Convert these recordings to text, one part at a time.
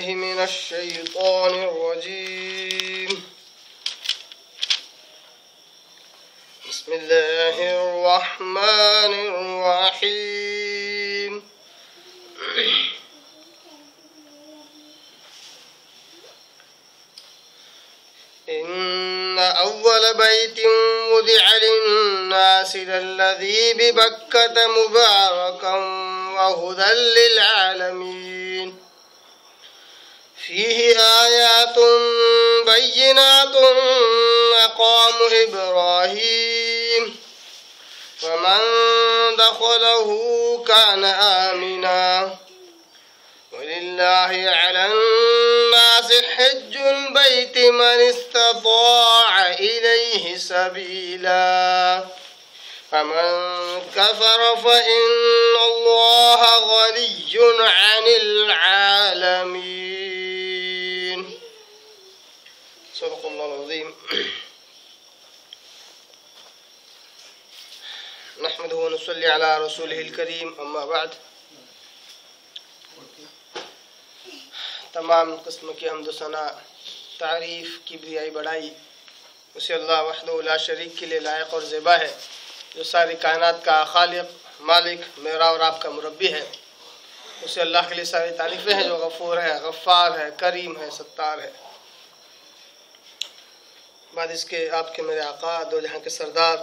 بالله من الشيطان الرجيم. بسم الله الرحمن الرحيم. إن أول بيت وضع للناس للذي ببكة مباركا وهدى للعالمين فيه آيات بينات مقام إبراهيم ومن دخله كان آمنا ولله على الناس حج البيت من استطاع إليه سبيلا فمن كفر فإن الله غني عن العالمين. صدق الله العظيم. نحمده ونصلي على رسوله الكريم. أما بعد، تمام قسم کی حمد و ثنا، تعریف، کبریائی، بڑائی اسے اللہ وحدہ لا شریک کے لیے لائق اور زیبا ہے، جو ساری کائنات کا خالق، مالک، میرا اور آپ کا مربی ہے. اسے اللہ کے لیے ساری تعریفیں ہیں، جو غفور ہے، غفار ہے، کریم ہے، ستار ہے. بعد اس کے آپ کے میرے آقا، دو جہاں کے سردار،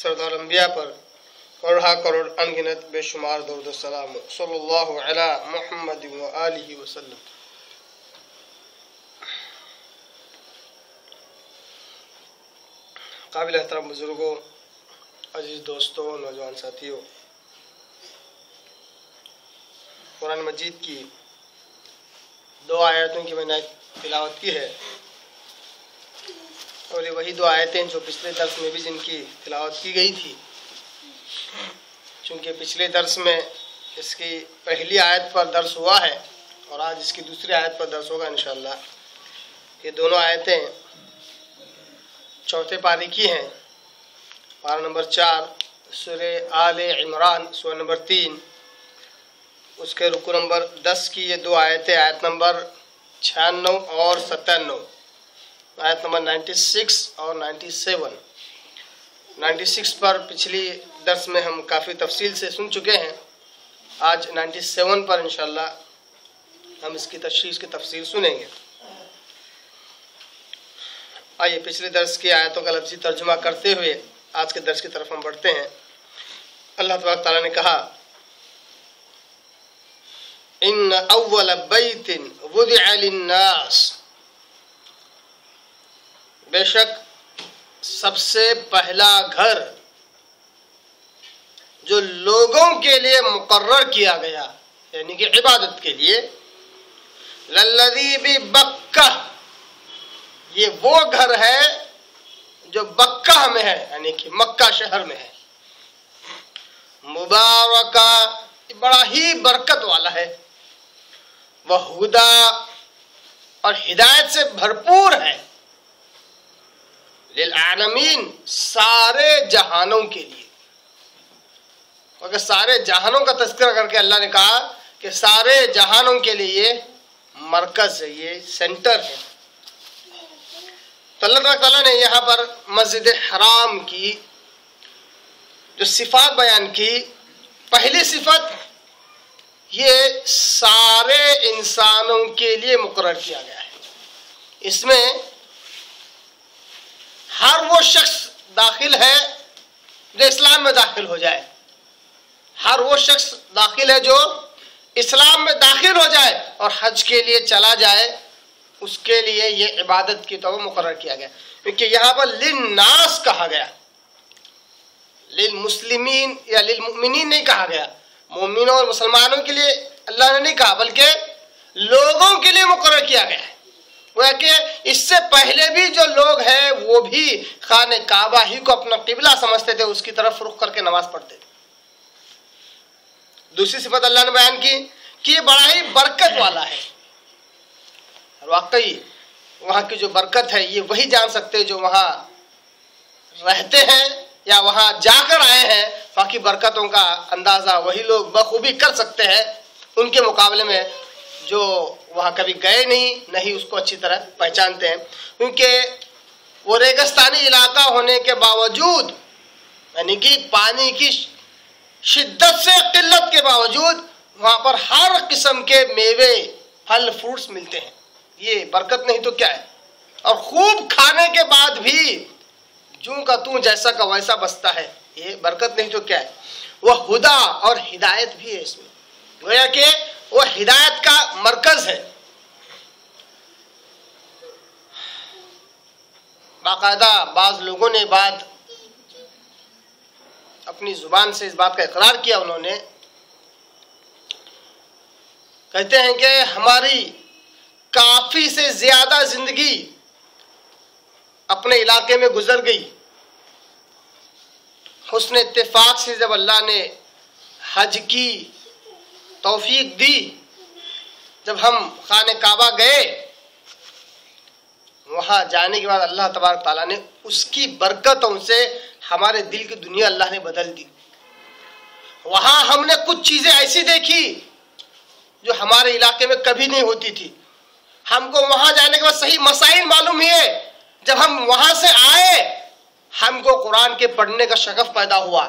سردار انبیاء پر کروڑا کروڑ انگنت بے شمار درود و سلام صلی اللہ علی محمد و آلہ وسلم. قابل احترام بزرگوں، عزیز دوستوں، نوجوان ساتھیوں، قرآن مجید کی دو آیتوں کی میں نے تلاوت کی ہے، اور یہ وہی دو آیتیں جو پچھلے درس میں بھی جن کی تلاوت کی گئی تھی. چونکہ پچھلے درس میں اس کی پہلی آیت پر درس ہوا ہے اور آج اس کی دوسری آیت پر درس ہوگا انشاءاللہ. یہ دونوں آیتیں چوتھے پارے کی ہیں. پارہ نمبر 4 سورہ آل عمران، سورہ نمبر 3، اس کے رکوع نمبر 10 کی یہ دو آیتیں، آیت نمبر 96 اور 97، آیت نمبر 96 اور 97. 96 پر پچھلی درس میں ہم کافی تفصیل سے سن چکے ہیں. آج 97 پر انشاءاللہ ہم اس کی تشریح کی تفصیل سنیں گے. آئیے پچھلے درس کی آیتوں کا لفظی ترجمہ کرتے ہوئے آج کے درس کی طرف ہم بڑھتے ہیں. اللہ تبارک تعالیٰ نے کہا، ان اول بیت وضع للناس، بے شک سب سے پہلا گھر جو لوگوں کے لیے مقرر کیا گیا، یعنی کہ عبادت کے لیے، للذی ببکہ، یہ وہ گھر ہے جو بکہ میں ہے، یعنی کہ مکہ شہر میں ہے. مبارکہ، بڑا ہی برکت والا ہے. وہدا، اور ہدایت سے بھرپور ہے. للعالمین، سارے جہانوں کے لیے. اگر سارے جہانوں کا تذکرہ کر کے اللہ نے کہا کہ سارے جہانوں کے لیے یہ مرکز ہے، یہ سینٹر ہے. تو اللہ تعالیٰ نے یہاں پر مسجد حرام کی جو صفات بیان کی، پہلی صفت یہ سارے انسانوں کے لیے مقرر کیا گیا ہے. اس میں ہر وہ شخص داخل ہے جو اسلام میں داخل ہو جائے، ہر وہ شخص داخل ہے جو اسلام میں داخل ہو جائے اور حج کے لیے چلا جائے، اس کے لیے یہ عبادت کی طور مقرر کیا گیا. کیونکہ یہاں پر للناس کہا گیا، للمسلمین یا للمؤمنین نہیں کہا گیا. مومنوں اور مسلمانوں کے لیے اللہ نے نہیں کہا، بلکہ لوگوں کے لیے مقرر کیا گیا ہے. وہ کہ اس سے پہلے بھی جو لوگ ہیں وہ بھی خانہ کعبہ ہی کو اپنا قبلہ سمجھتے تھے، اس کی طرف رخ کر کے نماز پڑھتے تھے. دوسری صفت اللہ نے بیان کی کہ یہ بڑا ہی برکت والا ہے. اور واقعی وہاں کی جو برکت ہے یہ وہی جان سکتے جو وہاں رہتے ہیں یا وہاں جا کر آئے ہیں. باقی برکتوں کا اندازہ وہی لوگ بخوبی کر سکتے ہیں. ان کے مقابلے میں جو وہاں کبھی گئے نہیں ہی اس کو اچھی طرح پہچانتے ہیں، کیونکہ وہ ریگستانی علاقہ ہونے کے باوجود، یعنی کہ پانی کی شدت سے قلت کے باوجود وہاں پر ہر قسم کے میوے پھل فروٹس ملتے ہیں. یہ برکت نہیں تو کیا ہے؟ اور خوب کھانے کے بعد بھی جوں کا توں جیسا کا ویسا بستا ہے. یہ برکت نہیں تو کیا ہے؟ وہ ہدا اور ہدایت بھی ہے اس میں، گویا کہ وہ ہدایت کا مرکز ہے. باقاعدہ بعض لوگوں نے بات اپنی زبان سے اس بات کا اقرار کیا، انہوں نے کہتے ہیں کہ ہماری کافی سے زیادہ زندگی اپنے علاقے میں گزر گئی. حسن اتفاق سے جب اللہ نے حج کی توفیق دی، جب ہم خانہ کعبہ گئے، وہاں جانے کے بعد اللہ تبارک تعالیٰ نے اس کی برکتوں سے ہمارے دل کی دنیا اللہ نے بدل دی. وہاں ہم نے کچھ چیزیں ایسی دیکھی جو ہمارے علاقے میں کبھی نہیں ہوتی تھی. ہم کو وہاں جانے کے بعد صحیح مسائل معلوم ہوئے. جب ہم وہاں سے آئے ہم کو قرآن کے پڑھنے کا شغف پیدا ہوا،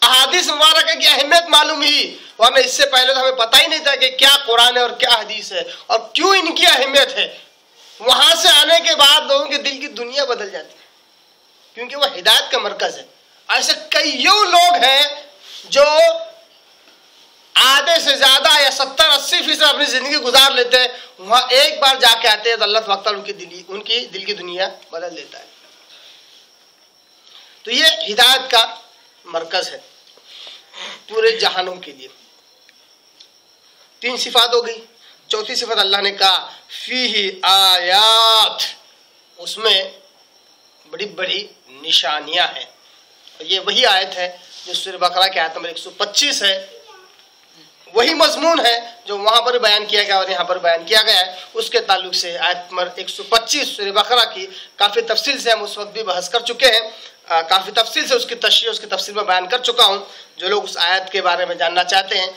احادیث مبارکہ کی اہمیت معلوم ہوئی، ورنہ اس سے پہلے تو ہمیں پتہ ہی نہیں تھا کہ کیا قرآن ہے اور کیا حدیث ہے اور کیوں ان کی اہمیت ہے. وہاں سے آنے کے بعد لوگوں کے دل کی دنیا بدل جاتی ہے، کیونکہ وہ ہدایت کا مرکز ہے. ایسے کئیوں لوگ ہیں جو آدھے سے زیادہ یا 70-80% اپنی زندگی گزار لیتے ہیں، وہاں ایک بار جا کے آتے ہیں تو اللہ تبارک تعالیٰ ان کی دل کی دنیا بدل دیتا ہے. تو یہ ہدایت کا مرکز ہے پورے جہانوں کے لیے. 3 صفات ہو گئی. چوتھی صفت اللہ نے کہا فیہ آیات، اس میں بڑی بڑی نشانیاں ہیں. یہ وہی آیت ہے جو سورہ بقرہ کی آیت نمبر 125 ہے، وہی مضمون ہے جو وہاں پر بیان کیا گیا اور یہاں پر بیان کیا گیا ہے. اس کے تعلق سے آیت نمبر 125 سورہ بقرہ کی کافی تفصیل سے ہم اس وقت بھی بحث کر چکے ہیں، کافی تفصیل سے اس کی تشریح اس کی تفصیل میں بیان کر چکا ہوں. جو لوگ اس آیت کے بارے میں جاننا چاہتے ہیں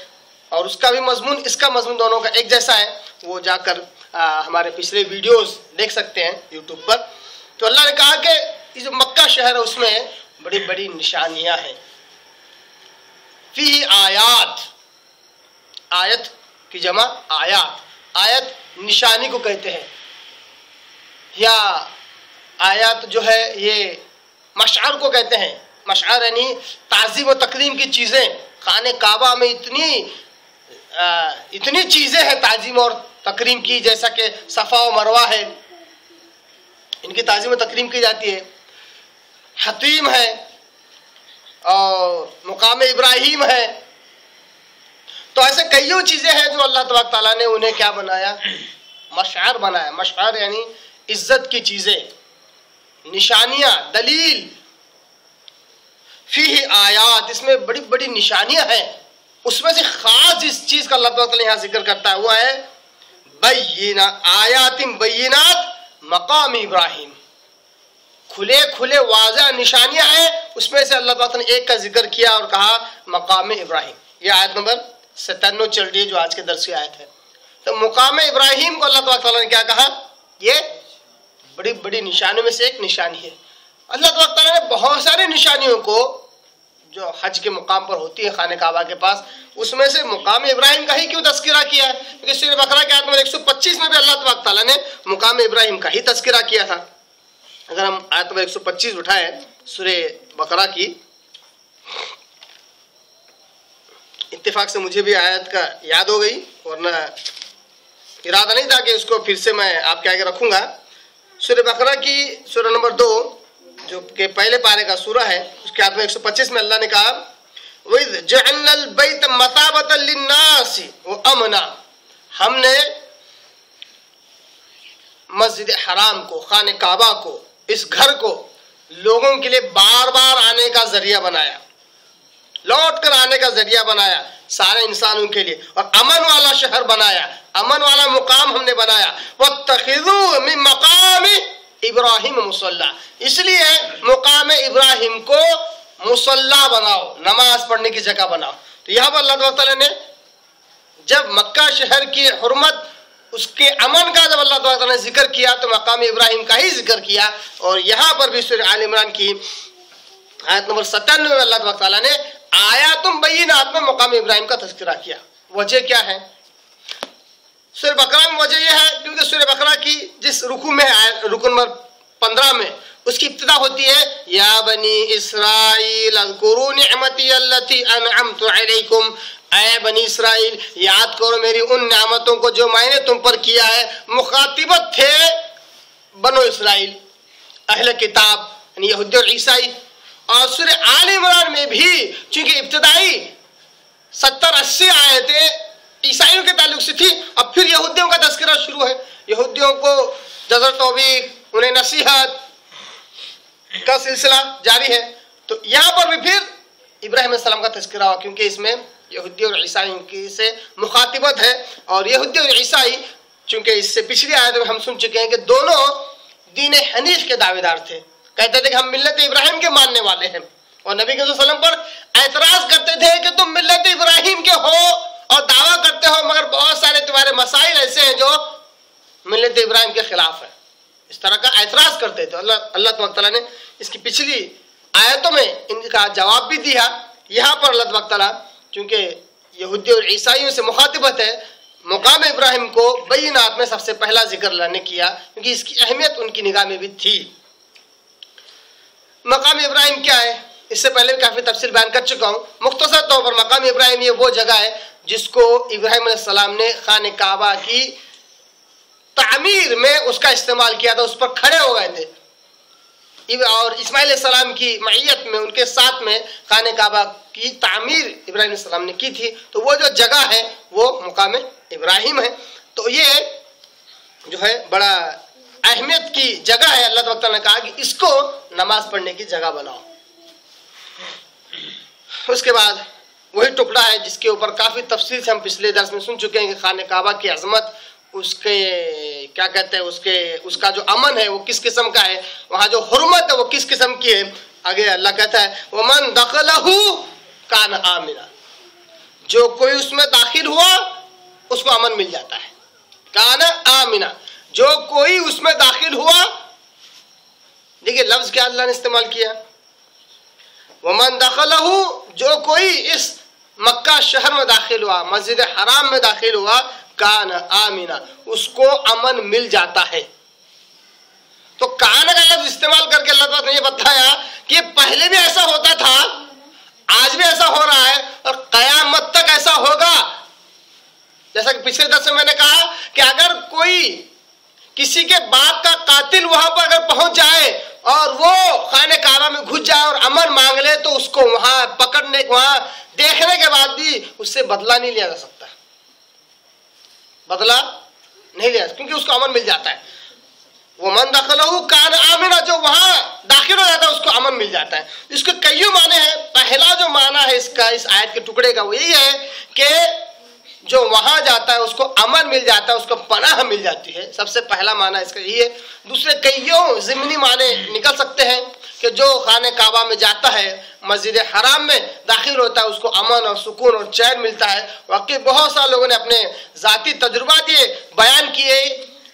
اور اس کا بھی مضمون اس کا مضمون دونوں کا ایک جیسا ہے، وہ جا کر ہمارے پچھلے ویڈیوز دیکھ سکتے ہیں یوٹیوب پر. تو اللہ نے کہا کہ یہ جو مکہ شہر ہے اس میں بڑی بڑی نشانیاں ہیں. فی آیات، آیت کی جمع آیات، آیت نشانی کو کہتے ہیں، یا آیات جو ہے یہ مشعر کو کہتے ہیں. مشعر یعنی تعظیم و تکریم کی چیزیں. خانہ کعبہ میں اتنی چیزیں ہیں تعظیم اور تکریم کی، جیسا کہ صفا و مروہ ہے، ان کی تعظیم و تکریم کی جاتی ہے. حتیم ہے اور مقام ابراہیم ہے. تو ایسے کئیوں چیزیں ہیں جو اللہ تبارک تعالیٰ نے انہیں کیا بنایا؟ مشعر بنایا. مشعر یعنی عزت کی چیزیں، نشانیاں، دلیل. فیہ آیات، اس میں بڑی بڑی نشانیاں ہیں. اس میں سے خاص جس چیز کا اللہ تعالیٰ یہاں ذکر کرتا ہے وہ ہے آیات بینات مقام ابراہیم. کھلے کھلے واضح نشانیاں ہیں. اس میں سے اللہ تعالیٰ نے ایک کا ذکر کیا اور کہا مقام ابراہیم. یہ آیت نمبر 97 چل رہی ہے جو آج کے درس کی آیت ہے. تو مقام ابراہیم کو اللہ تعالیٰ نے کیا کہا؟ یہ بڑی بڑی نشانیوں میں سے ایک نشانی ہے. اللہ تعالیٰ نے بہت ساری نشانیوں کو جو حج کے مقام پر ہوتی ہے خانہ کعبہ کے پاس، اس میں سے مقام ابراہیم کا ہی کیوں تذکرہ کیا ہے؟ کیونکہ سورہ بقرہ کی آیت نمبر 125 میں بھی اللہ تعالیٰ نے مقام ابراہیم کا ہی تذکرہ کیا تھا. اگر ہم آیت نمبر 125 اٹھائیں سورہ بقرہ کی، اتفاق سے مجھے بھی آیت کا یاد ہو گئی، ورنہ ارادہ نہیں تھا کہ اس کو پھر سے میں آپ کے آگے رکھوں گا. سورہ بقرہ کی سورہ نمبر 2 جو کہ پہلے پارے کا سورہ ہے، اس کے آیت میں 125 میں اللہ نے کہا وَإِذْ جَعَلْنَا الْبَيْتَ مَثَابَةً لِلنَّاسِ وَأَمْنًا، ہم نے مسجد حرام کو، خانہ کعبہ کو، اس گھر کو لوگوں کے لیے بار بار آنے کا ذریعہ بنایا، لوٹ کر آنے کا ذریعہ بنایا سارے انسانوں کے لیے، اور امن والا شہر بنایا، امن والا مقام ہم نے بنایا. وَاتَّخِذُوا مِن مَقَامِ ابراہیم مصلی، اس لیے مقام ابراہیم کو مصلی بناؤ، نماز پڑھنے کی جگہ بناؤ. تو یہاں پر اللہ تعالیٰ نے جب مکہ شہر کی حرمت اس کے امن کا جب اللہ تعالیٰ نے ذکر کیا تو مقام ابراہیم کا ہی ذکر کیا. اور یہاں پر بھی سورہ آل عمران کی آیت نمبر 97 میں اللہ تعالیٰ نے آیات بینات میں مقام ابراہیم کا تذکرہ کیا. وجہ کیا ہے؟ سورہ بقرہ میں وجہ یہ ہے کیونکہ سورہ بقرہ کی جس رکوع میں رکن نمبر 15 میں اس کی ابتدا ہوتی ہے یا بنی اسرائیل اذکروا نعمتی التی انعمت علیکم، اے بنی اسرائیل یاد کرو میری ان نعمتوں کو جو میں نے تم پر کیا ہے. مخاطبت تھے بنو اسرائیل، اہل کتاب یعنی یہودی اور عیسائی. اور سورہ آل عمران میں بھی چونکہ ابتدائی 70-80 آیتیں عیسائیوں کے تعلق سے تھی، اب پھر یہودیوں کا تذکرہ شروع ہے. یہودیوں کو جزر توبیخ، انہیں نصیحت کا سلسلہ جاری ہے. تو یہاں پر بھی پھر ابراہیم علیہ السلام کا تذکرہ ہوا کیونکہ اس میں یہودی اور عیسائیوں کی سے مخاطبت ہے. اور یہودی اور عیسائی چونکہ اس سے پچھلی آیت میں ہم سن چکے ہیں کہ دونوں دین حنیف کے دعوے دار تھے، کہتے تھے کہ ہم ملت ابراہیم کے ماننے والے ہیں، اور نبی صلی اللہ علیہ وسلم پر اعتراض کرتے تھے کہ تم ملت ابراہیم کے ہو اور دعویٰ کرتے ہو مگر بہت سارے تمہارے مسائل ایسے ہیں جو ملت ابراہیم کے خلاف ہے. اس طرح کا اعتراض کرتے تھے. اللہ تعالیٰ نے اس کی پچھلی آیتوں میں ان کا جواب بھی دیا. یہاں پر اللہ تعالیٰ چونکہ یہودی اور عیسائیوں سے مخاطبت ہے، مقام ابراہیم کو بینات میں سب سے پہلا ذکر لانے کیا کیونکہ اس کی اہمیت ان کی نگاہ میں بھی تھی. مقام ابراہیم کیا ہے اس سے پہلے بھی کافی تفصیل بیان کر چکا ہوں. مختصر طور پر مقام ابراہیم یہ وہ جگہ ہے جس کو ابراہیم علیہ السلام نے خانہ کعبہ کی تعمیر میں اس کا استعمال کیا تھا، اس پر کھڑے ہو گئے تھے. اور اسماعیل علیہ السلام کی معیت میں ان کے ساتھ میں خانہ کعبہ کی تعمیر ابراہیم علیہ السلام نے کی تھی. تو وہ جو جگہ ہے وہ مقام ابراہیم ہے. تو یہ جو ہے بڑا اہمیت کی جگہ ہے. اللہ تعالیٰ نے کہا کہ اس کو نماز پڑھنے کی جگہ بناؤ. اس کے بعد وہی ٹکڑا ہے جس کے اوپر کافی تفصیل سے ہم پچھلے درس میں سن چکے ہیں کہ خانہ کعبہ کی عظمت، اس کے کیا کہتے ہیں اس کا جو امن ہے وہ کس قسم کا ہے، وہاں جو حرمت ہے وہ کس قسم کی ہے. آگے اللہ کہتا ہے وَمَن دَخَلَهُ كَانَ آمِنًا، جو کوئی اس میں داخل ہوا اس کو امن مل جاتا ہے. کان آمنا، جو کوئی اس میں داخل ہوا. دیکھیے لفظ کیا اللہ نے استعمال کیا، ومن دخلہ، جو کوئی اس مکہ شہر میں داخل ہوا، مسجد حرام میں داخل ہوا، کان آمنا، اس کو امن مل جاتا ہے. تو کان کا لفظ استعمال کر کے اللہ تعالیٰ نے یہ بتایا کہ پہلے بھی ایسا ہوتا تھا، آج بھی ایسا ہو رہا ہے اور قیامت تک ایسا ہوگا. جیسا کہ پچھلے درس میں میں نے کہا کہ اگر کوئی کسی کے باپ کا قاتل وہاں پر اگر پہنچ جائے اور وہ خانہ کعبہ میں گھس جائے اور امن مانگ لے تو اس کو وہاں پکڑنے، وہاں دیکھنے کے بعد بھی اس سے بدلہ نہیں لیا جا سکتا، بدلہ نہیں لیا کیونکہ اس کو امن مل جاتا ہے. وَمَن دَخَلَهُ كَانَ آمِنًا، جو وہاں داخل ہو جاتا ہے اس کو امن مل جاتا ہے. اس کے کئی معنی ہیں. پہلا جو معنی ہے اس کا، اس آیت کے ٹکڑے کا، وہ یہی ہے کہ جو وہاں جاتا ہے اس کو امن مل جاتا ہے، اس کو پناہ مل جاتی ہے. سب سے پہلا معنی اس کا یہی ہے. دوسرے کئیوں ضمنی معنی نکل سکتے ہیں کہ جو خانہ کعبہ میں جاتا ہے، مسجد حرام میں داخل ہوتا ہے، اس کو امن اور سکون اور چین ملتا ہے. واقعی بہت سارے لوگوں نے اپنے ذاتی تجربات یہ بیان کیے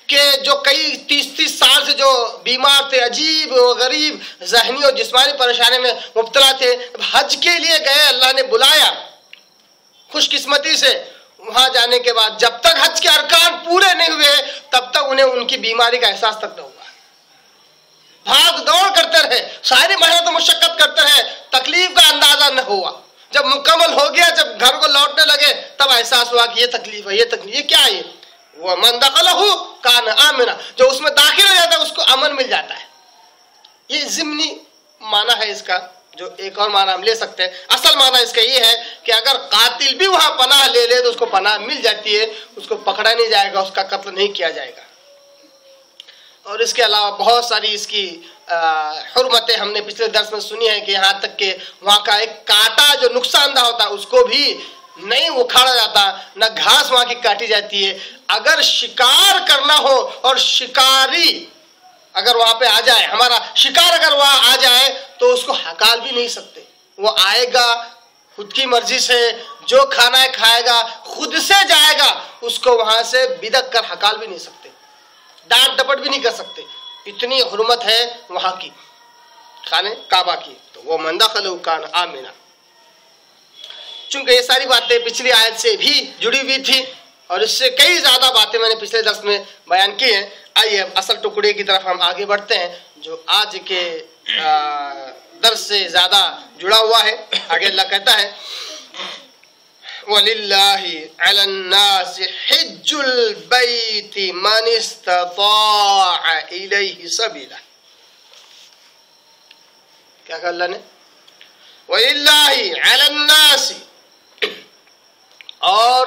کہ جو کئی 30 سال سے جو بیمار تھے، عجیب و غریب ذہنی اور جسمانی پریشانی میں مبتلا تھے، حج کے لیے گئے، اللہ نے بلایا خوش قسمتی سے. وہاں جانے کے بعد جب تک حج کے ارکان پورے نہیں ہوئے تب تک انہیں ان کی بیماری کا احساس تک نہ ہوا. بھاگ دوڑ کرتے رہے، ساری محنت و مشقت کرتے رہے، تکلیف کا اندازہ نہ ہوا. جب مکمل ہو گیا، جب گھر کو لوٹنے لگے تب احساس ہوا کہ یہ تکلیف ہے، یہ تکلیف، یہ کیا ہے؟ وَمَن دَخَلَهُ كَانَ آمِنًا، جو اس میں داخل ہو جاتا ہے اس کو امن مل جاتا ہے. یہ ضمنی معنی ہے اس کا. جو ایک اور معنی ہم لے سکتے ہیں، اصل معنی اس کا یہ ہے کہ اگر قاتل بھی وہاں پناہ لے لے تو اس کو پناہ مل جاتی ہے، اس کو پکڑا نہیں جائے گا، اس کا قتل نہیں کیا جائے گا. اور اس کے علاوہ بہت ساری اس کی حرمتیں ہم نے پچھلے درس میں سنی ہیں کہ یہاں تک کہ وہاں کا ایک کانٹا جو نقصان دہ ہوتا ہے اس کو بھی نہیں اکھاڑا جاتا، نہ گھاس وہاں کی کاٹی جاتی ہے. اگر شکار کرنا ہو اور شکاری اگر وہاں پہ آ جائے، ہمارا شکار اگر وہاں آ جائے تو اس کو ہکال بھی نہیں سکتے. وہ آئے گا خود کی مرضی سے جو کھانا ہے کھائے گا، خود سے جائے گا، اس کو وہاں سے بدک کر ہکال بھی نہیں سکتے، ڈانٹ ڈپٹ بھی نہیں کر سکتے، اتنی حرمت ہے وہاں کی خانے کعبہ کی۔ تو وہ من دخلہ کان آمنا۔ چونکہ یہ ساری باتیں پچھلی آیت سے بھی جڑی ہوئی تھی اور اس سے کئی زیادہ باتیں میں نے پچھلے درس میں بیان کی ہیں، آئیے اصل ٹکڑے کی طرف ہم آگے بڑھتے ہیں جو آج کے درس سے زیادہ جڑا ہوا ہے۔ آگے اللہ کہتا ہے وَلِلَّهِ عَلَى النَّاسِ حِجُّ الْبَيْتِ مَنِ اسْتَطَاعَ إِلَيْهِ سَبِيلًا۔ کیا کہا اللہ نے؟ وَلِلَّهِ عَلَى النَّاسِ، اور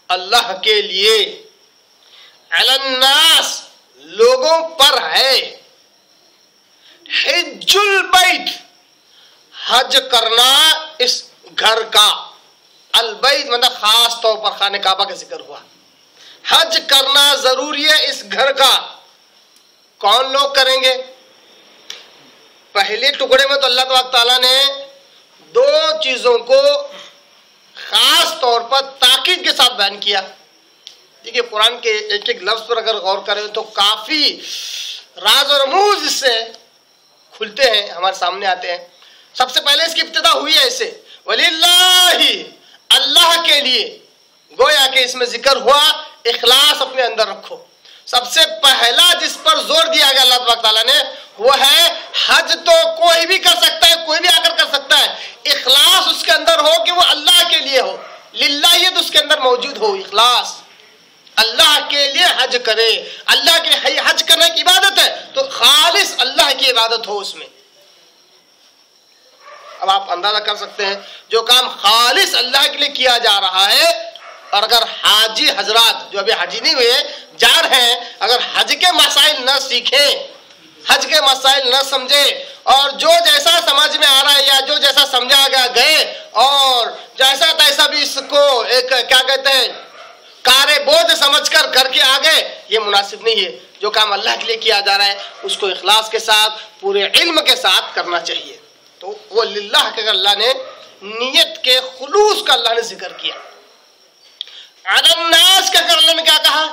اللہ کے لیے، عَلَى النَّاسِ لوگوں پر ہے، حج البیت حج کرنا اس گھر کا، البیت مطلب خاص طور پر خانہ کعبہ کا ذکر ہوا، حج کرنا ضروری ہے اس گھر کا۔ کون لوگ کریں گے؟ پہلے ٹکڑے میں تو اللہ تبارک تعالیٰ نے دو چیزوں کو خاص طور پر تاکید کے ساتھ بیان کیا۔ دیکھیے قرآن کے ایک ایک لفظ پر اگر غور کریں تو کافی راز اور رموز اس سے کھلتے ہیں، ہمارے سامنے آتے ہیں۔ سب سے پہلے اس کی ابتدا ہوئی ہے ایسے وَلِلَّهِ، اللہ کے لیے، گویا کہ اس میں ذکر ہوا اخلاص اپنے اندر رکھو۔ سب سے پہلا جس پر زور دیا گیا اللہ تبارک تعالیٰ نے وہ ہے حج تو کوئی بھی کر سکتا ہے، کوئی بھی آ کر سکتا ہے، اخلاص اس کے اندر ہو کہ وہ اللہ کے لیے ہو، للہیت اس کے اندر موجود ہو، اخلاص اللہ کے لیے حج کرے۔ اللہ کے لیے حج کرنا ایک عبادت ہے تو خالص اللہ کی عبادت ہو اس میں۔ اب آپ اندازہ کر سکتے ہیں جو کام خالص اللہ کے لیے کیا جا رہا ہے، اور اگر حاجی حضرات جو ابھی حاجی نہیں ہوئے جا رہے ہیں اگر حج کے مسائل نہ سیکھیں، حج کے مسائل نہ سمجھے، اور جو جیسا سمجھ میں آ رہا ہے یا جو جیسا سمجھا گیا گئے اور جیسا تیسا بھی اس کو ایک کیا کہتے ہیں کارے بوجھ سمجھ کر گھر کے آگے، یہ مناسب نہیں ہے۔ جو کام اللہ کے لیے کیا جا رہا ہے اس کو اخلاص کے ساتھ پورے علم کے ساتھ کرنا چاہیے۔ تو وہ للہ کہ اللہ نے نیت کے خلوص کا اللہ نے ذکر کیا۔ علی الناس کہہ کر اللہ نے کیا کہا؟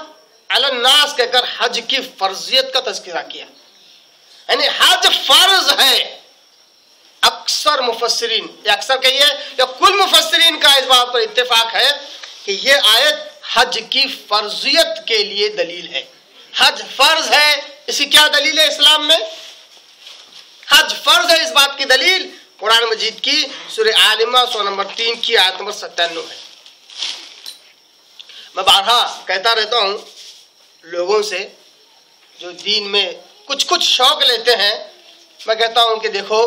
علی الناس کہہ کر حج کی فرضیت کا تذکرہ کیا، یعنی حج فرض ہے۔ اکثر مفسرین یا اکثر کہیے یا کل مفسرین کا اس بات پر اتفاق ہے کہ یہ آیت حج کی فرضیت کے لیے دلیل ہے۔ حج فرض ہے، اسی کیا دلیل ہے اسلام میں؟ حج فرض ہے، اس بات کی دلیل قرآن مجید کی سورہ آل عمران سورہ نمبر 3 کی آیت نمبر 97 ہے۔ میں بارہا کہتا رہتا ہوں لوگوں سے جو دین میں کچھ شوق لیتے ہیں، میں کہتا ہوں کہ دیکھو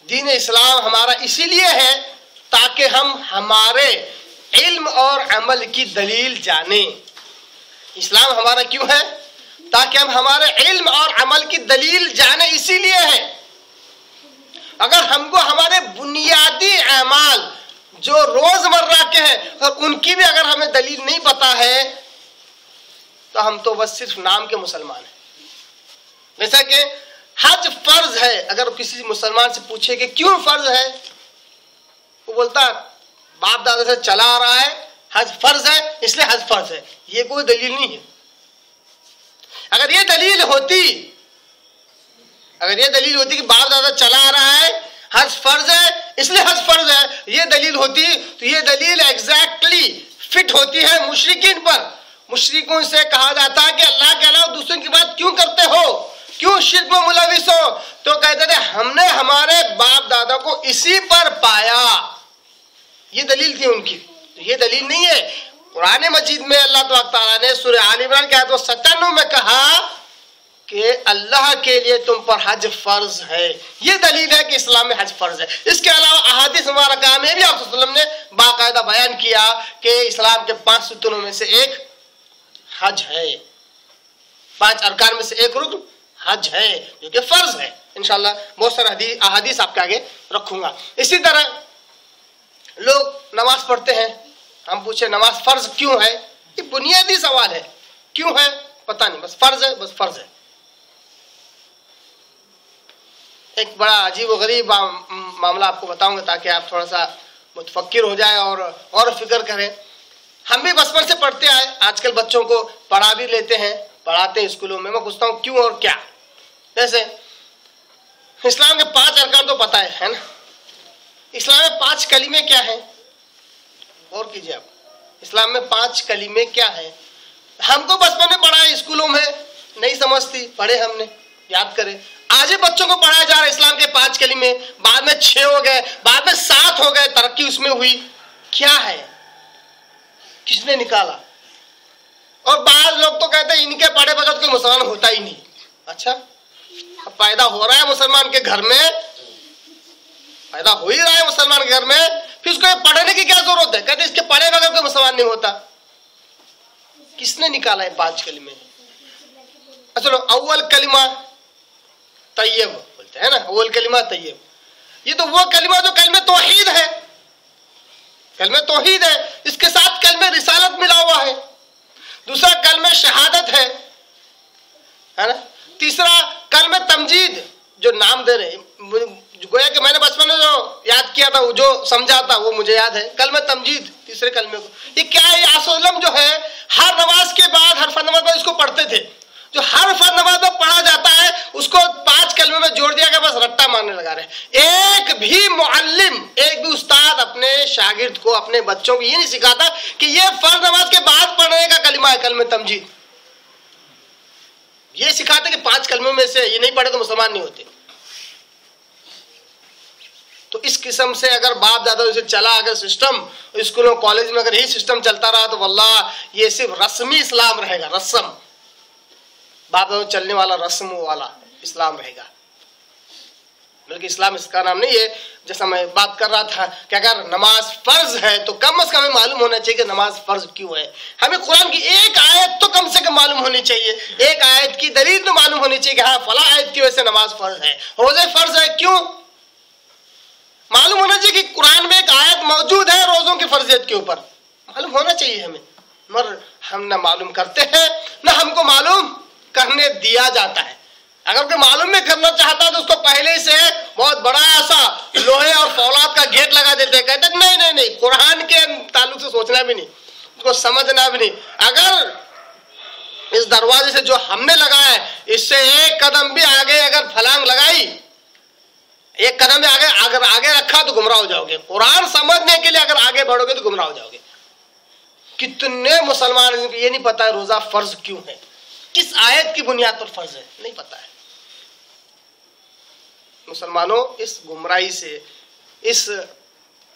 دین اسلام ہمارا اسی لیے ہے تاکہ ہم ہمارے علم اور عمل کی دلیل جانیں۔ اسلام ہمارا کیوں ہے؟ تاکہ ہم ہمارے علم اور عمل کی دلیل جانیں، اسی لیے ہے۔ اگر ہم کو ہمارے بنیادی اعمال جو روزمرہ کے ہیں اور ان کی بھی اگر ہمیں دلیل نہیں پتا ہے تو ہم تو بس صرف نام کے مسلمان ہیں۔ جیسا کہ حج فرض ہے، اگر کسی مسلمان سے پوچھے کہ کیوں فرض ہے، وہ بولتا باپ دادا سے چلا آ رہا ہے، حج فرض ہے اس لیے حج فرض ہے۔ یہ کوئی دلیل نہیں ہے۔ اگر یہ دلیل ہوتی کہ باپ دادا چلا آ رہا ہے، حج فرض ہے اس لیے حج فرض ہے، یہ دلیل ہوتی تو یہ دلیل ایگزیکٹلی فٹ ہوتی ہے مشرکین پر۔ مشرکوں سے کہا جاتا کہ اللہ کے علاوہ دوسروں کی بات کیوں کرتے ہو، کیوں شرک میں ملوث ہو، تو کہتے تھے ہم نے ہمارے باپ دادا کو اسی پر پایا، یہ دلیل تھی ان کی۔ یہ دلیل نہیں ہے۔ قرآن مجید میں اللہ تبارک تعالیٰ نے سورہ آل عمران کی آیت 97 میں کہا کہ اللہ کے لیے تم پر حج فرض ہے، یہ دلیل ہے کہ اسلام میں حج فرض ہے۔ اس کے علاوہ احادیث مبارکہ میں بھی آپ صلی اللہ علیہ وسلم نے باقاعدہ بیان کیا کہ اسلام کے 5 ستونوں میں سے ایک حج ہے، 5 ارکان میں سے ایک رکن حج ہے جو کہ فرض ہے۔ انشاءاللہ بہت سارے احادیث آپ کے آگے رکھوں گا۔ اسی طرح لوگ نماز پڑھتے ہیں، ہم پوچھیں نماز فرض کیوں ہے؟ یہ بنیادی سوال ہے، کیوں ہے پتہ نہیں، بس فرض ہے، بس فرض ہے۔ ایک بڑا عجیب و غریب معاملہ آپ کو بتاؤں گا تاکہ آپ تھوڑا سا متفکر ہو جائے اور فکر کریں. ہم بھی بچپن سے پڑھتے آئے, آج کل بچوں کو پڑھا بھی لیتے ہیں, پڑھاتے ہیں اسکولوں میں. میں پوچھتا ہوں کیوں اور کیا. جیسے اسلام کے 5 ارکان تو پتہ ہے نا. اسلام میں 5 کلمے کیا ہیں؟ غور کیجیے آپ. اسلام میں 5 کلمے کیا ہیں؟ ہم کو بچپن میں پڑھا ہے اسکولوں میں, نہیں سمجھتی, پڑھے ہم نے, یاد کریں. آج بچوں کو پڑھایا جا رہا ہے اسلام کے 5 کلمے, بعد میں 6 ہو گئے, بعد میں 7 ہو گئے, ترقی اس میں ہوئی. کیا ہے, کس نے نکالا؟ اور بعض لوگ تو کہتے ہیں ان کے پڑھے بغیر کوئی مسلمان ہوتا ہی نہیں. اچھا, اب پیدا ہو رہا ہے مسلمان کے گھر میں, پیدا ہو ہی رہا ہے مسلمان کے گھر میں, پھر اس کو پڑھنے کی کیا ضرورت ہے؟ کہتے ہیں اس کے پڑھے بغیر کوئی مسلمان نہیں ہوتا. کس نے نکالا ہے 5 کلمے؟ چلو اول کلمہ طیب بولتے ہیں نا, اول کلمہ طیب. یہ تو وہ کلمہ جو کلمہ توحید ہے, کلمہ توحید ہے, اس کے ساتھ کلمہ رسالت ملا ہوا ہے. دوسرا کلمہ شہادت ہے نا. تیسرا کلمہ تمجید, جو نام دے رہے, گویا کہ میں نے بچپن میں جو یاد کیا تھا, جو سمجھا تھا وہ مجھے یاد ہے. کلمہ تمجید تیسرے کلمے کو. یہ کیا ہے؟ یہ جو ہے ہر نماز کے بعد, ہر فرض نماز میں اس کو پڑھتے تھے. جو ہر فرض نماز میں پڑھا جاتا ہے اس کو 5 کلمے میں جوڑ دیا کہ بس رٹا مارنے لگا رہے. ایک بھی معلم, ایک بھی استاد اپنے شاگرد کو, اپنے بچوں کو یہ نہیں سکھاتا کہ یہ فرض نماز کے بعد پڑھنے کا کلمہ ہے, کلمہ تمجید. یہ سکھاتے کہ 5 کلموں میں سے یہ نہیں پڑھے تو مسلمان نہیں ہوتے. تو اس قسم سے اگر باپ دادا سے چلا اگر سسٹم, اسکولوں کالج میں اگر یہی سسٹم چلتا رہا تو واللہ یہ صرف رسمی اسلام رہے گا, رسم, باپ دادا چلنے والا رسم والا اسلام رہے گا. بلکہ اسلام اس کا نام نہیں ہے. جیسا میں بات کر رہا تھا کہ اگر نماز فرض ہے تو کم از کم ہمیں معلوم ہونا چاہیے کہ نماز فرض کیوں ہے. ہمیں قرآن کی ایک آیت تو کم سے کم معلوم ہونی چاہیے, ایک آیت کی دلیل تو معلوم ہونی چاہیے کہ ہاں فلاں آیت کی وجہ سے نماز فرض ہے, روزے فرض ہے. کیوں معلوم ہونا چاہیے کہ قرآن میں ایک آیت موجود ہے روزوں کی فرضیت کے اوپر, معلوم ہونا چاہیے ہمیں. مگر ہم نہ معلوم کرتے ہیں نہ ہم کو معلوم کرنے دیا جاتا ہے. اگر کوئی معلوم میں کرنا چاہتا ہے تو اس کو پہلے سے بہت بڑا ایسا لوہے اور فولاد کا گیٹ لگا دیتے ہیں, کہتے ہیں نہیں, قرآن کے تعلق سے سوچنا بھی نہیں, اس کو سمجھنا بھی نہیں. اگر اس دروازے سے جو ہم نے لگایا ہے اس سے ایک قدم بھی آگے اگر پھلانگ لگائی, ایک قدم بھی اگر آگے رکھا تو گمراہ ہو جاؤ گے. قرآن سمجھنے کے لیے اگر آگے بڑھو گے تو گمراہ ہو جاؤ گے. کتنے مسلمان یہ نہیں پتا ہے روزہ فرض کیوں ہے, کس آیت کی بنیاد پر فرض ہے, نہیں پتا ہے. مسلمانوں اس گمراہی سے, اس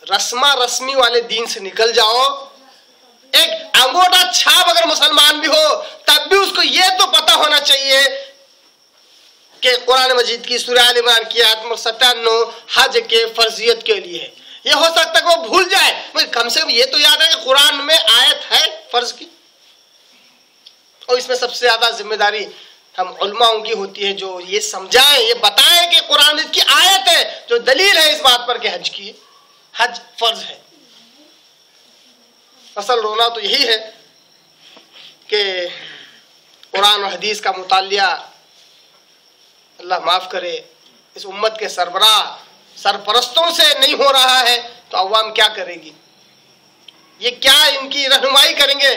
رسمی والے دین سے نکل جاؤ. ایک انگوٹھا چھاپ اگر مسلمان بھی ہو تب بھی اس کو یہ تو پتا ہونا چاہیے کہ قرآن مجید کی سورہ آل عمران کی آیت نمبر 97 حج کے فرضیت کے لیے ہے. یہ ہو سکتا ہے کہ وہ بھول جائے, مگر کم سے کم یہ تو یاد ہے کہ قرآن میں آیت ہے فرض کی. اور اس میں سب سے زیادہ ذمہ داری ہم علماء کی ہوتی ہے جو یہ سمجھائیں, یہ بتائیں کہ قرآن کی آیت ہے جو دلیل ہے اس بات پر کہ حج فرض ہے. اصل رونا تو یہی ہے کہ قرآن و حدیث کا مطالعہ اللہ معاف کرے اس امت کے سرپرستوں سے نہیں ہو رہا ہے تو عوام کیا کرے گی, یہ کیا ان کی رہنمائی کریں گے,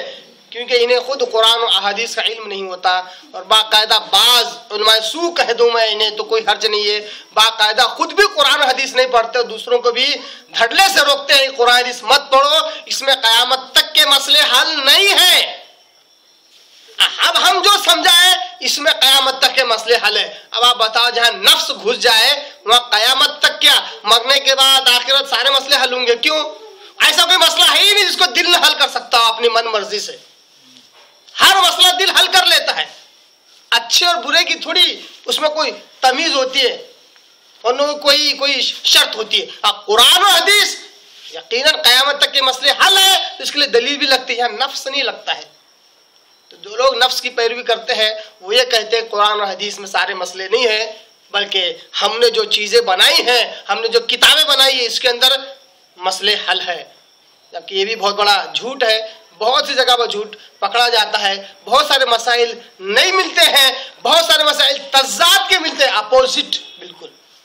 کیونکہ انہیں خود قرآن و احادیث کا علم نہیں ہوتا. اور باقاعدہ بعض علماء سو کہہ دوں میں انہیں تو کوئی حرج نہیں ہے, باقاعدہ خود بھی قرآن و حدیث نہیں پڑھتے اور دوسروں کو بھی دھڑلے سے روکتے ہیں قرآن حدیث مت پڑھو, اس میں قیامت تک کے مسئلے حل نہیں ہیں. اب ہم جو سمجھائے اس میں قیامت تک کے مسئلے حل ہے. اب آپ بتاؤ جہاں نفس گھس جائے وہاں قیامت تک کیا, مرنے کے بعد آخرت سارے مسئلے حل ہوں گے. کیوں؟ ایسا کوئی مسئلہ ہے ہی نہیں جس کو دل نہ حل کر سکتا ہو اپنی من مرضی سے. ہر مسئلہ دل حل کر لیتا ہے. اچھے اور برے کی تھوڑی اس میں کوئی تمیز ہوتی ہے اور نہ کوئی شرط ہوتی ہے. قرآن و حدیث یقیناً قیامت تک کے مسئلے حل ہے, تو اس کے لیے دلیل بھی لگتی ہے, نفس نہیں لگتا ہے. تو جو لوگ نفس کی پیروی کرتے ہیں وہ یہ کہتے ہیں قرآن اور حدیث میں سارے مسئلے نہیں ہیں, بلکہ ہم نے جو چیزیں بنائی ہیں, ہم نے جو کتابیں بنائی ہیں اس کے اندر مسئلے حل ہے. جبکہ یہ بھی بہت بڑا جھوٹ ہے. بہت سی جگہ پر جھوٹ پکڑا جاتا ہے. بہت سارے مسائل نہیں ملتے ہیں, بہت سارے مسائل تضاد کے ملتے ہیں, اپوزٹ بالکل.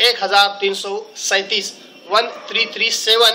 1337 1337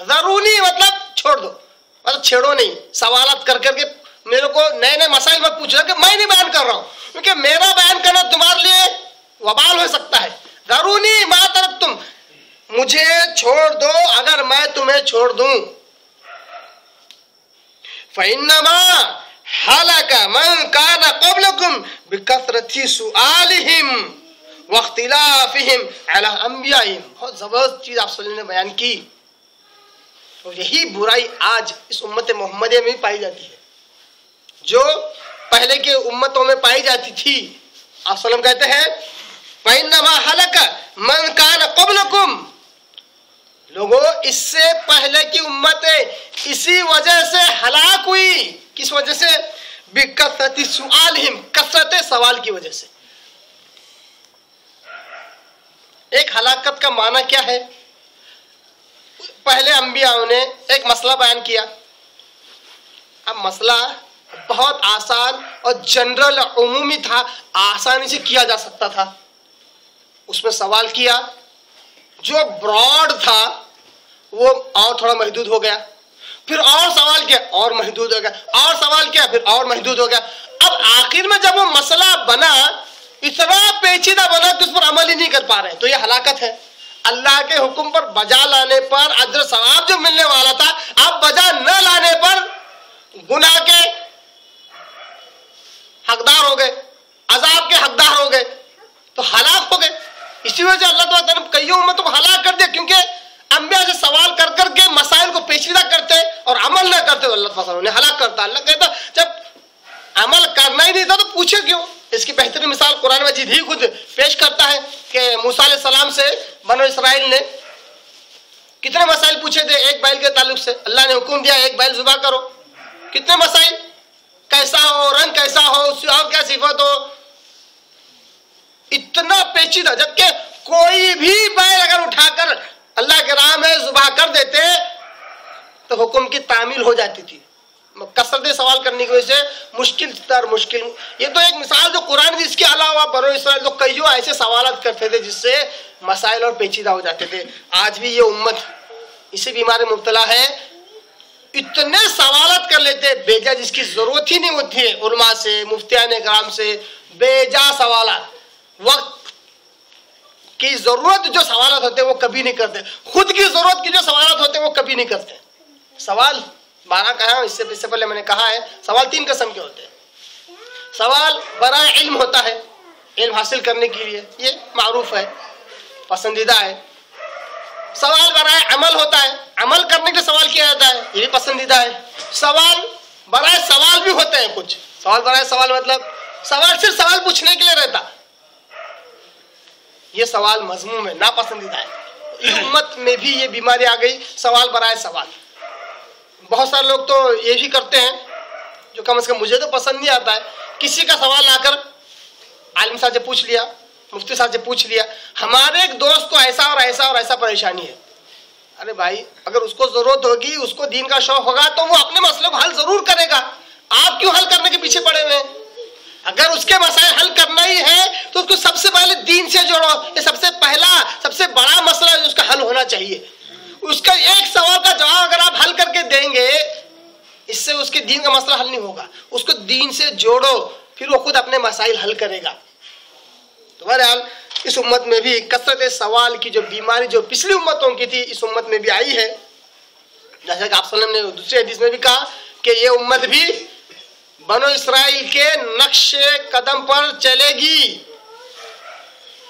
ذرونی مطلب چھوڑ دو، مطلب چھیڑو نہیں، سوالات کر کر کے میرے کو نئے نئے مسائل مت پوچھ رہا کہ میں نہیں بیان کر رہا ہوں، کیونکہ میرا بیان کرنا تمہارے لیے وبال ہو سکتا ہے. ذرونی ما ترکتم، مجھے چھوڑ دو اگر میں تمہیں چھوڑ دوں. فإنما ہلاک من کان قبلکم بکثرت سؤالہم واختلافہم علی انبیائہم. بہت زبردست چیز آپ صلی اللہ علیہ وسلم نے بیان کی، اور یہی برائی آج اس امت محمدیہ میں بھی پائی جاتی ہے، جو پہلے کے امتوں میں پائی جاتی تھی. آپ صلی اللہ علیہ وسلم کہتے ہیں فإنما ہلک من کان قبلکم، لوگوں اس سے پہلے کی امتیں اسی وجہ سے ہلاک ہوئی. کس وجہ سے؟ بکثرت سؤالہم، کثرت سوال کی وجہ سے. ایک ہلاکت کا معنی کیا ہے؟ پہلے انبیاء نے ایک مسئلہ بیان کیا، اب مسئلہ بہت آسان اور جنرل عمومی تھا، آسانی سے کیا جا سکتا تھا. اس میں سوال کیا، جو براڈ تھا وہ اور تھوڑا محدود ہو گیا، پھر اور سوال کیا اور محدود ہو گیا، اور سوال کیا پھر اور محدود ہو گیا. اب آخر میں جب وہ مسئلہ بنا اتنا پیچیدہ بنا کہ اس پر عمل ہی نہیں کر پا رہے، تو یہ ہلاکت ہے. اللہ کے حکم پر بجا لانے پر اجر ثواب جو ملنے والا تھا، اب بجا نہ لانے پر گناہ کے حقدار ہو گئے، عذاب کے حقدار ہو گئے، تو ہلاک ہو گئے. اسی وجہ سے اللہ تعالیٰ نے کئی امتوں کو ہلاک کر دیا، کیونکہ انبیاء سے سوال کر کر کے مسائل کو پیچیدہ کرتے اور عمل نہ کرتے تو اللہ تعالیٰ نے ہلاک کرتا. اللہ کہتا جب عمل کرنا ہی نہیں تھا تو پوچھے کیوں؟ اس کی بہترین مثال قرآن مجید ہی خود پیش کرتا ہے کہ موسیٰ علیہ السلام سے بنو اسرائیل نے کتنے مسائل پوچھے تھے ایک بیل کے تعلق سے. اللہ نے حکم دیا ایک بیل ذبح کرو. کتنے مسائل، کیسا ہو، رنگ کیسا ہو، اس اور کیا صفت ہو، اتنا پیچیدہ. جبکہ کوئی بھی بیل اگر اٹھا کر اللہ کے راہ میں ذبح کر دیتے تو حکم کی تعمیل ہو جاتی تھی. کثرت سوال کرنے کی وجہ سے مشکل تر مشکل. یہ تو ایک مثال جو قرآن کی، اس کے علاوہ بنو اسرائیل تو کئیوں ایسے سوالات کرتے تھے جس سے مسائل اور پیچیدہ ہو جاتے تھے. آج بھی یہ امت اسی بیماری مبتلا ہے، اتنے سوالات کر لیتے بیجا جس کی ضرورت ہی نہیں ہوتی ہے. علماء سے، مفتیان کرام سے بیجا سوالات، وقت کی ضرورت جو سوالات ہوتے ہیں وہ کبھی نہیں کرتے، خود کی ضرورت کی جو سوالات ہوتے ہیں وہ کبھی نہیں کرتے. سوال 12 کہا، اس سے پہلے میں نے کہا ہے سوال 3 قسم کے ہوتے ہیں. سوال برائے علم ہوتا ہے، علم حاصل کرنے کے لیے، یہ معروف ہے، پسندیدہ ہے. سوال برائے عمل ہوتا ہے، عمل کرنے کے سوال کیا جاتا ہے، یہ بھی پسندیدہ ہے. سوال برائے سوال بھی ہوتے ہیں کچھ. سوال برائے سوال مطلب سوال صرف سوال پوچھنے کے لیے رہتا، یہ سوال مذموم ہے، ناپسندیدہ ہے. یہ امت میں بھی یہ بیماری آ گئی، سوال برائے سوال. بہت سارے لوگ تو یہ بھی کرتے ہیں جو کم از کم مجھے تو پسند نہیں آتا ہے، کسی کا سوال آ کر عالم صاحب سے پوچھ لیا، مفتی صاحب سے پوچھ لیا، ہمارے ایک دوست کو ایسا اور ایسا اور ایسا پریشانی ہے. ارے بھائی، اگر اس کو ضرورت ہوگی، اس کو دین کا شوق ہوگا تو وہ اپنے مسئلے کو حل ضرور کرے گا. آپ کیوں حل کرنے کے پیچھے پڑے ہوئے ہیں؟ اگر اس کے مسائل حل کرنا ہی ہے تو اس کو سب سے پہلے دین سے جوڑو. یہ سب سے پہلا سب سے بڑا مسئلہ ہے جو اس کا حل ہونا چاہیے. اس کا ایک سوال کا جواب اگر آپ حل کر کے دیں گے، اس سے اس کے دین کا مسئلہ حل نہیں ہوگا. اس کو دین سے جوڑو، پھر وہ خود اپنے مسائل حل کرے گا. تو بہرحال اس امت میں بھی کثرت سوال کی جو بیماری جو پچھلی امتوں کی تھی اس امت میں بھی آئی ہے. جیسا کہ آپ صلی اللہ علیہ وسلم نے دوسری حدیث میں بھی کہا کہ یہ امت بھی بنو اسرائیل کے نقش قدم پر چلے گی،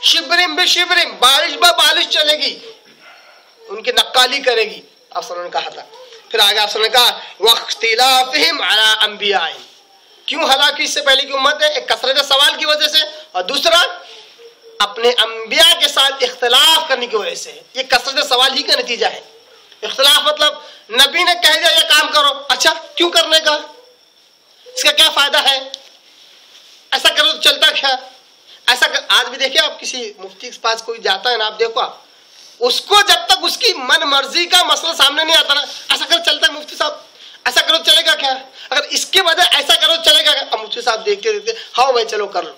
شبرم بے شبرم، بالش بہ بالش چلے گی، ان کی نقالی کرے گی. آپ صلی اللہ علیہ وسلم نے کہا تھا. پھر آگے آپ صلی اللہ علیہ وسلم نے کہا واختلافہم علی انبیائہم. کیوں ہلاکی اس سے پہلے کی امت ہے؟ ایک کثرت سوال کی وجہ سے، اور دوسرا اپنے انبیاء کے ساتھ اختلاف کرنے کی وجہ سے. یہ کثرت سوال ہی کا نتیجہ ہے. اختلاف مطلب نبی نے کہہ دیا یہ کام کرو، اچھا کیوں کرنے کا، اس کا کیا فائدہ ہے، ایسا کرو تو چلتا کیا، ایسا آج بھی دیکھیں آپ کسی مفتی کے پاس کوئی جاتا ہے نا، آپ دیکھو آپ اس کو جب تک اس کی من مرضی کا مسئلہ سامنے نہیں آتا نا، ایسا کرو چلتا ہے مفتی صاحب، ایسا کرو چلے گا کیا، اگر اس کے وجہ ایسا کرو چلے گا کیا. اب مفتی صاحب دیکھتے دیکھتے ہاں بھائی چلو کر لو،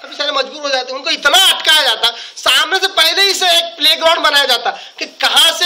کبھی سارے مجبور ہو جاتے ہیں. ان کو اتنا اٹکایا جاتا، سامنے سے پہلے ہی سے ایک پلے گراؤنڈ بنایا جاتا کہ کہاں سے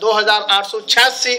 2886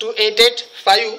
2885।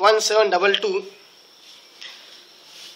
1722।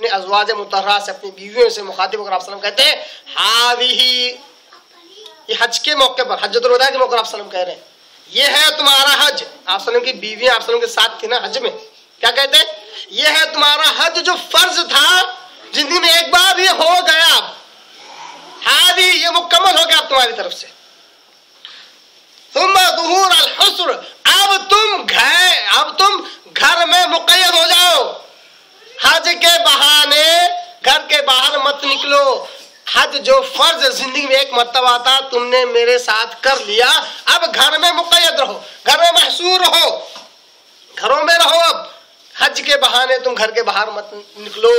اپنے ازواج مطہرات سے، اپنی بیویوں سے مخاطب ہو کر آپ وسلم کہتے ہیں ہاذیہی، یہ حج کے موقع پر، حجۃ الوداع کے موقع پر آپ وسلم کہہ رہے ہیں یہ ہے تمہارا حج۔ آپ وسلم کی بیویاں آپ وسلم کے ساتھ تھی نا حج میں، کیا کہتے ہیں یہ ہے تمہارا حج جو فرض تھا زندگی میں ایک بار یہ ہو گیا، ہاذی یہ مکمل ہو گیا اب تمہاری طرف سے۔ ثم ظہور الحسر، اب تم گھر میں مقید ہو جاؤ، حج کے بہانے گھر کے باہر مت نکلو، حج جو فرض زندگی میں ایک مرتبہ تھا تم نے میرے ساتھ کر لیا، اب گھر میں مقید رہو، گھر میں محصور رہو، گھروں میں رہو، اب حج کے بہانے تم گھر کے باہر مت نکلو۔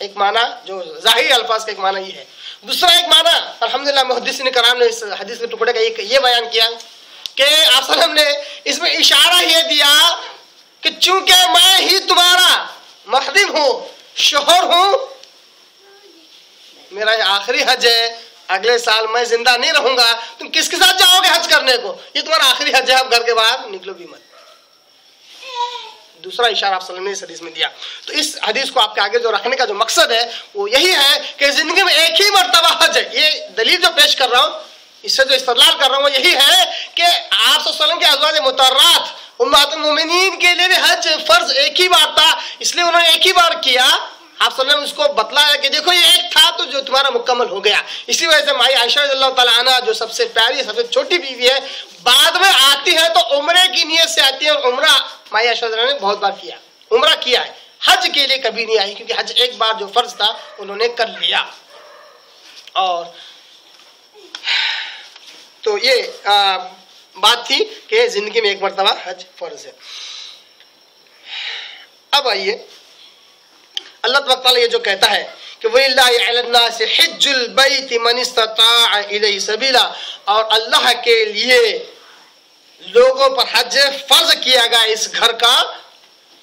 ایک معنی جو ظاہری الفاظ کا ایک معنی یہ ہے۔ دوسرا ایک معنی الحمدللہ محدثین کرام نے اس حدیث کے ٹکڑے کا یہ بیان کیا کہ آپ صلی اللہ علیہ وسلم نے اس میں اشارہ یہ دیا کہ چونکہ میں ہی تمہارا محرم ہوں، شوہر ہوں، میرا یہ آخری حج ہے، اگلے سال میں زندہ نہیں رہوں گا، تم کس کے ساتھ جاؤ گے حج کرنے کو؟ یہ تمہارا آخری حج ہے، اب گھر کے باہر نکلو بھی مت۔ دوسرا اشارہ آپ صلی اللہ علیہ وسلم نے اس حدیث میں دیا۔ تو اس حدیث کو آپ کے آگے جو رکھنے کا جو مقصد ہے وہ یہی ہے کہ زندگی میں ایک ہی مرتبہ حج ہے۔ یہ دلیل جو پیش کر رہا ہوں، اس سے جو استدلال کر رہا ہوں وہ یہی ہے کہ آپ صلی اللہ علیہ وسلم کے ازواج مطہرات امہات المومنین کے لیے حج فرض ایک ہی بار تھا، اس لیے انہوں نے ایک ہی بار کیا۔ آپ صلی اللہ علیہ وسلم اس کو بتلایا کہ دیکھو یہ ایک تھا تو جو تمہارا مکمل ہو گیا۔ اسی وجہ سے مائی عائشہ رضی اللہ تعالیٰ عنہ جو سب سے پیاری سب سے چھوٹی بیوی ہے، بعد میں آتی ہے تو عمرے کی نیت سے آتی ہے، اور عمرہ مائی عائشہ رضی اللہ عنہ نے بہت بار کیا، عمرہ کیا ہے، حج کے لیے کبھی نہیں آئی، کیونکہ حج ایک بار جو فرض تھا انہوں نے کر لیا۔ اور تو یہ بات تھی کہ زندگی میں ایک مرتبہ حج فرض ہے۔ اب آئیے اللہ تبارک تعالیٰ یہ جو کہتا ہے کہ وَلِلَّهِ عَلَى النَّاسِ حِجُّ الْبَيْتِ مَنِ اسْتَطَاعَ إِلَيْهِ سَبِيلًا، اور اللہ کے لیے لوگوں پر حج فرض کیا گیا اس گھر کا،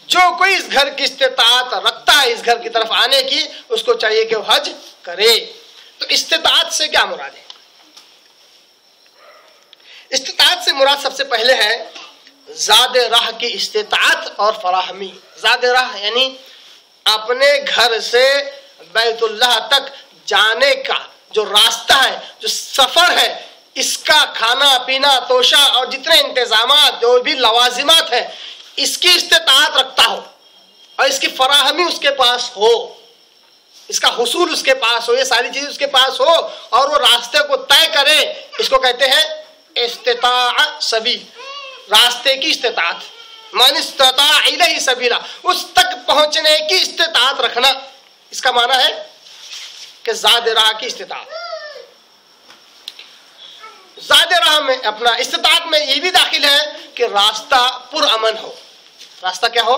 جو کوئی اس گھر کی استطاعت رکھتا ہے اس گھر کی طرف آنے کی، اس کو چاہیے کہ وہ حج کرے۔ تو استطاعت سے کیا مراد ہے؟ استطاعت سے مراد سب سے پہلے ہے زاد راہ کی استطاعت اور فراہمی۔ زاد راہ یعنی اپنے گھر سے بیت اللہ تک جانے کا جو راستہ ہے، جو سفر ہے، اس کا کھانا پینا توشہ اور جتنے انتظامات جو بھی لوازمات ہیں اس کی استطاعت رکھتا ہو، اور اس کی فراہمی اس کے پاس ہو، اس کا حصول اس کے پاس ہو، یہ ساری چیزیں اس کے پاس ہو، اور وہ راستے کو طے کرے، اس کو کہتے ہیں استطاعت سبیل، راستے کی استطاعت۔ من استطاع الیہ سبیلا، اس تک پہنچنے کی استطاعت رکھنا، اس کا معنی ہے کہ زاد راہ کی استطاعت۔ زاد راہ میں اپنا استطاعت میں یہ بھی داخل ہے کہ راستہ پرامن ہو۔ راستہ کیا ہو؟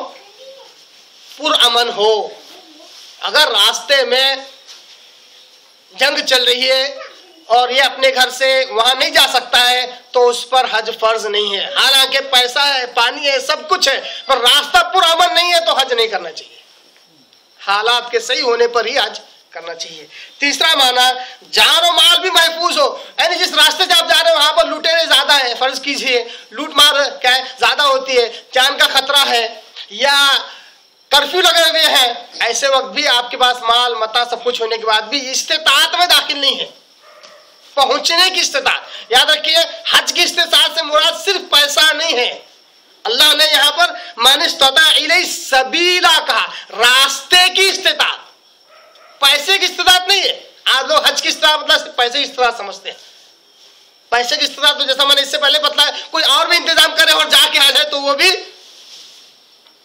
پرامن ہو۔ اگر راستے میں جنگ چل رہی ہے اور یہ اپنے گھر سے وہاں نہیں جا سکتا ہے تو اس پر حج فرض نہیں ہے، حالانکہ پیسہ ہے، پانی ہے، سب کچھ ہے، پر راستہ پرامن نہیں ہے تو حج نہیں کرنا چاہیے، حالات کے صحیح ہونے پر ہی حج کرنا چاہیے۔ تیسرا معنی جان و مال بھی محفوظ ہو، یعنی جس راستے سے آپ جا رہے ہیں وہاں پر لوٹیرے زیادہ ہیں، فرض کیجئے لوٹ مار کیا ہے زیادہ ہوتی ہے، جان کا خطرہ ہے، یا کرفیو لگے ہوئے ہیں، ایسے وقت بھی آپ کے پاس مال متا سب کچھ ہونے کے بعد بھی استطاعت میں داخل نہیں ہے، پہنچنے کی استطاعت۔ یاد رکھیے حج کی استطاعت سے مراد صرف پیسہ نہیں ہے، اللہ نے یہاں پر من استطاع الیہ سبیلا کہا، راستے کی استطاعت، پیسے کی استطاعت نہیں ہے۔ آج لوگ حج کی استطاعت مطلب پیسے کی استطاعت سمجھتے ہیں۔ پیسے کی استطاعت تو جیسا میں نے اس سے پہلے بتایا، کوئی اور بھی انتظام کرے اور جا کے آ جائے تو وہ بھی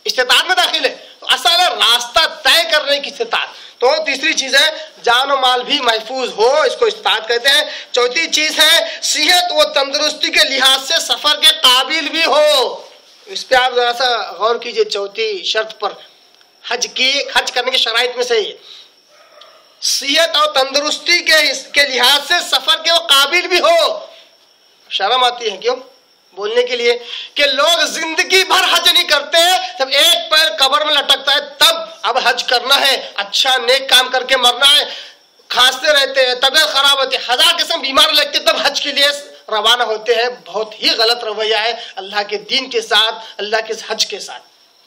استطاعت میں داخل ہے۔ تو اصل ہے راستہ طے کرنے کی استطاعت۔ تو تیسری چیز ہے جان و مال بھی محفوظ ہو، اس کو استطاعت کہتے ہیں۔ چوتھی چیز ہے صحت و تندرستی کے لحاظ سے سفر کے قابل بھی ہو۔ اس پہ آپ ذرا سا غور کیجئے، چوتھی شرط پر حج کرنے کی شرائط میں سے صحت اور تندرستی کے لحاظ سے سفر کے وہ قابل بھی ہو۔ شرم آتی ہے کیوں بولنے کے لیے کہ لوگ زندگی بھر حج نہیں کرتے، جب ایک پیر قبر میں لٹکتا ہے تب اب حج کرنا ہے، اچھا نیک کام کر کے مرنا ہے، کھانستے رہتے ہیں، طبیعت خراب ہوتی ہے، ہزار قسم بیمار لگتے تب حج کے لیے روانہ ہوتے ہیں۔ بہت ہی غلط رویہ ہے اللہ کے دین کے ساتھ، اللہ کے حج کے ساتھ،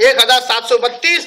1732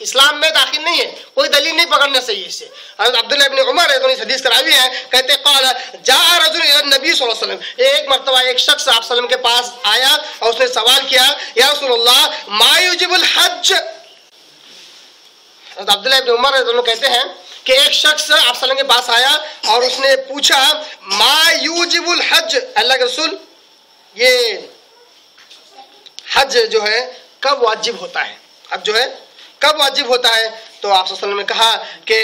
اسلام میں داخل نہیں ہے، کوئی دلیل نہیں پکڑنا صحیح اس سے۔ حضرت عبداللہ ابن عمر ہے، حدیث کراوی ہے، کہتے قال جاء رجل الى النبی صلی اللہ علیہ وسلم، ایک مرتبہ ایک شخص آپ صلی اللہ علیہ وسلم کے پاس آیا اور اس نے سوال کیا، یا رسول اللہ ما یوجب الحج۔ حضرت عبداللہ ابن عمر کہتے ہیں کہ ایک شخص آپ صلی اللہ علیہ وسلم کے پاس آیا اور اس نے پوچھا ما یوجب الحج، اللہ کے رسول یہ حج جو ہے کب واجب ہوتا ہے، حج جو ہے کب واجب ہوتا ہے؟ تو آپ صلی اللہ علیہ وسلم نے کہا کہ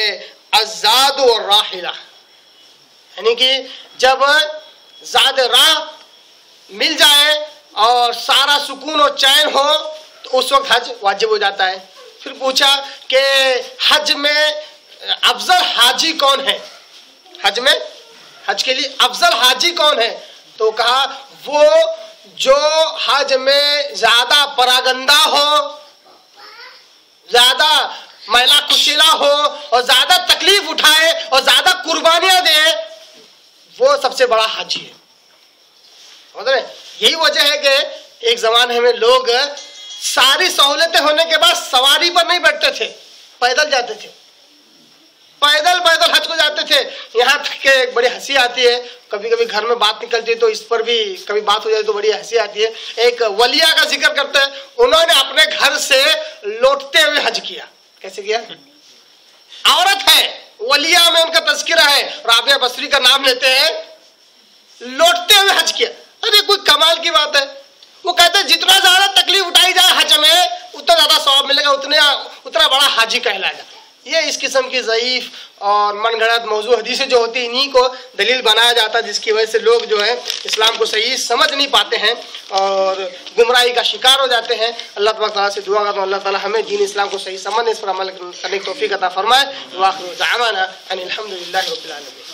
الزاد والراحلہ، یعنی کہ جب زاد راہ مل جائے اور سارا سکون و چین ہو تو اس وقت حج واجب ہو جاتا ہے۔ پھر پوچھا کہ حج میں افضل حاجی کون ہے، حج میں حج کے لیے افضل حاجی کون ہے؟ تو کہا وہ جو حج میں زیادہ پراگندہ ہو، زیادہ میلا کچیلا ہو اور زیادہ تکلیف اٹھائے اور زیادہ قربانیاں دے، وہ سب سے بڑا حاجی ہے۔ یہی وجہ ہے کہ ایک زمانے میں لوگ ساری سہولتیں ہونے کے بعد سواری پر نہیں بیٹھتے تھے، پیدل جاتے تھے، پیدل حج کو جاتے تھے۔ یہاں تک کہ ایک بڑی ہنسی آتی ہے، کبھی کبھی گھر میں بات نکلتی ہے تو اس پر بھی کبھی بات ہو جائے تو بڑی ہنسی آتی ہے۔ ایک ولیہ کا ذکر کرتے ہیں، انہوں نے اپنے گھر سے لوٹتے ہوئے حج کیا۔ کیسے کیا؟ عورت ہے، ولیہ میں ان کا تذکرہ ہے، رابعہ بصری کا نام لیتے ہیں، لوٹتے ہوئے حج کیا۔ ارے کوئی کمال کی بات ہے۔ وہ کہتے ہیں جتنا زیادہ تکلیف اٹھائی جائے حج میں اتنا زیادہ ثواب ملے گا، اتنا بڑا حاجی کہلائے گا۔ یہ اس قسم کی ضعیف اور من گھڑت موضوع حدیثیں جو ہوتی ہیں انہی کو دلیل بنایا جاتا ہے، جس کی وجہ سے لوگ جو ہے اسلام کو صحیح سمجھ نہیں پاتے ہیں اور گمراہی کا شکار ہو جاتے ہیں۔ اللہ تبارک تعالیٰ سے دعا کرتا ہوں اللہ تعالیٰ ہمیں دین اسلام کو صحیح سمجھنے، اس پر عمل کرنے کی توفیق عطا فرمائے۔ وآخر دعوانا ان الحمد للہ رب العالمین۔